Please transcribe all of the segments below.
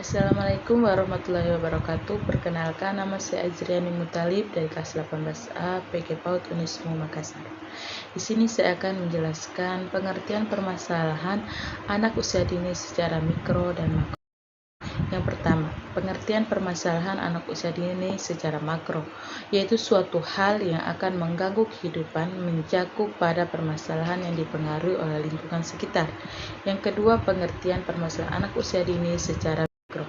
Assalamualaikum warahmatullahi wabarakatuh. Perkenalkan, nama saya Azriani Mutalib dari kelas 18A PG PAUD Unismu Makassar. Di sini saya akan menjelaskan pengertian permasalahan anak usia dini secara mikro dan makro. Yang pertama, pengertian permasalahan anak usia dini secara makro, yaitu suatu hal yang akan mengganggu kehidupan, mencakup pada permasalahan yang dipengaruhi oleh lingkungan sekitar. Yang kedua, pengertian permasalahan anak usia dini secara mikro,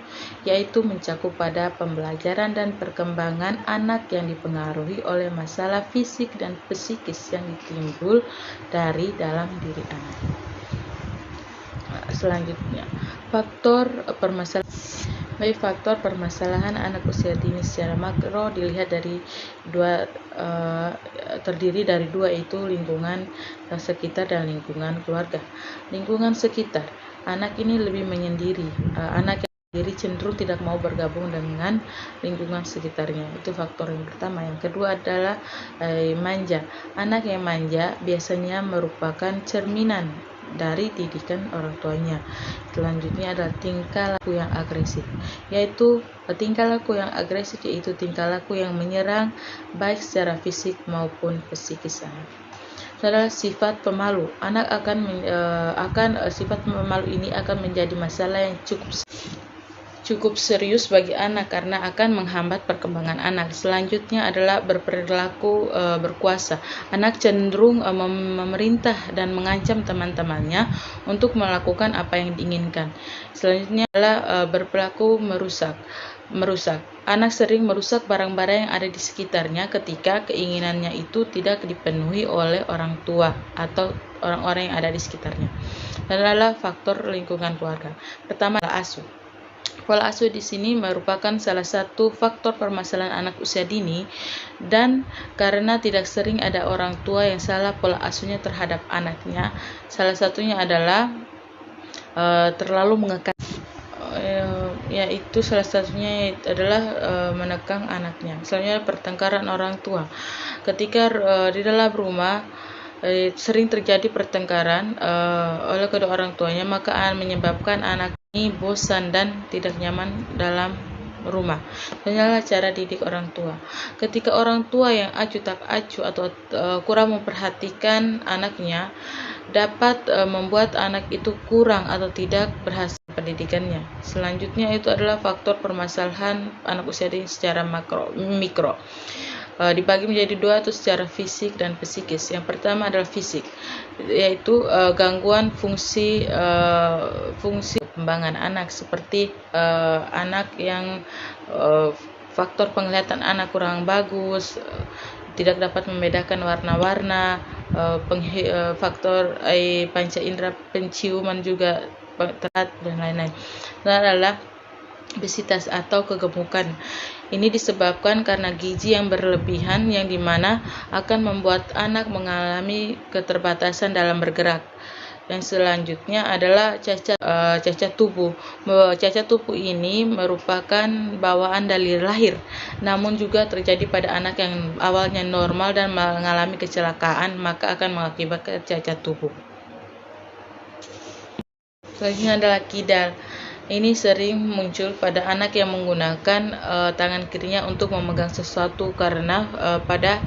yaitu mencakup pada pembelajaran dan perkembangan anak yang dipengaruhi oleh masalah fisik dan psikis yang timbul dari dalam diri anak. Selanjutnya, faktor permasalahan anak usia dini secara makro terdiri dari dua, yaitu lingkungan sekitar dan lingkungan keluarga. Lingkungan sekitar, anak ini lebih menyendiri. Anak yang sendiri cenderung tidak mau bergabung dengan lingkungan sekitarnya. Itu faktor yang pertama. Yang kedua adalah manja. Anak yang manja biasanya merupakan cerminan dari didikan orang tuanya. Selanjutnya adalah tingkah laku yang agresif, yaitu tingkah laku yang menyerang baik secara fisik maupun psikis anak. Adalah sifat pemalu. Anak sifat pemalu ini akan menjadi masalah yang cukup serius bagi anak karena akan menghambat perkembangan anak. Selanjutnya adalah berperilaku berkuasa. Anak cenderung memerintah dan mengancam teman-temannya untuk melakukan apa yang diinginkan. Selanjutnya adalah berperilaku merusak. Anak sering merusak barang-barang yang ada di sekitarnya ketika keinginannya itu tidak dipenuhi oleh orang tua atau orang-orang yang ada di sekitarnya. Dan adalah faktor lingkungan keluarga. Pertama adalah asuh. Pola asuh di sini merupakan salah satu faktor permasalahan anak usia dini, dan karena tidak sering ada orang tua yang salah pola asuhnya terhadap anaknya. Salah satunya adalah terlalu mengekang, yaitu salah satunya adalah menekang anaknya. Misalnya pertengkaran orang tua. Ketika di dalam rumah sering terjadi pertengkaran oleh kedua orang tuanya, maka menyebabkan anak ini bosan dan tidak nyaman dalam rumah. Inilah cara didik orang tua. Ketika orang tua yang acuh tak acuh atau kurang memperhatikan anaknya, dapat membuat anak itu kurang atau tidak berhasil pendidikannya. Selanjutnya itu adalah faktor permasalahan anak usia dini secara mikro. Dibagi menjadi dua, itu secara fisik dan psikis. Yang pertama adalah fisik, yaitu gangguan fungsi perkembangan anak, seperti anak yang faktor penglihatan anak kurang bagus, tidak dapat membedakan warna-warna, faktor panca indera penciuman juga terat, dan lain-lain. Itu adalah obesitas atau kegemukan. Ini disebabkan karena gizi yang berlebihan, yang dimana akan membuat anak mengalami keterbatasan dalam bergerak. Yang selanjutnya adalah cacat tubuh. Cacat tubuh ini merupakan bawaan dari lahir, namun juga terjadi pada anak yang awalnya normal dan mengalami kecelakaan, maka akan mengakibatkan cacat tubuh. Selanjutnya adalah kidal. Ini sering muncul pada anak yang menggunakan tangan kirinya untuk memegang sesuatu, karena pada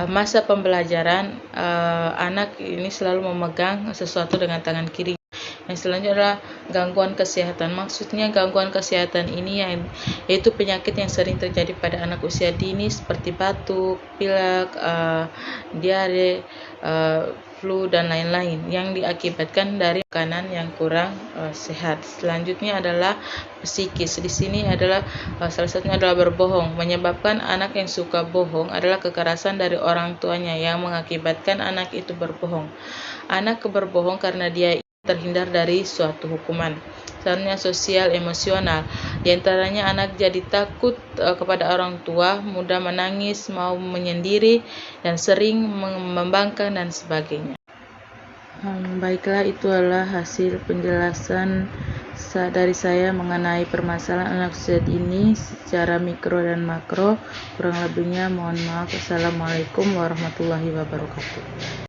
masa pembelajaran anak ini selalu memegang sesuatu dengan tangan kiri. Yang selanjutnya adalah gangguan kesehatan. Maksudnya gangguan kesehatan ini yaitu penyakit yang sering terjadi pada anak usia dini seperti batuk, pilek, diare, flu, dan lain-lain yang diakibatkan dari makanan yang kurang sehat. Selanjutnya adalah psikis. Di sini adalah salah satunya adalah berbohong. Menyebabkan anak yang suka bohong adalah kekerasan dari orang tuanya yang mengakibatkan anak itu berbohong. Anak berbohong karena dia terhindar dari suatu hukuman. Selanjutnya sosial emosional. Di antaranya anak jadi takut kepada orang tua, mudah menangis, mau menyendiri, dan sering membangkang dan sebagainya. Baiklah, itu adalah hasil penjelasan dari saya mengenai permasalahan anak usia dini secara mikro dan makro. Kurang lebihnya mohon maaf. Assalamualaikum warahmatullahi wabarakatuh.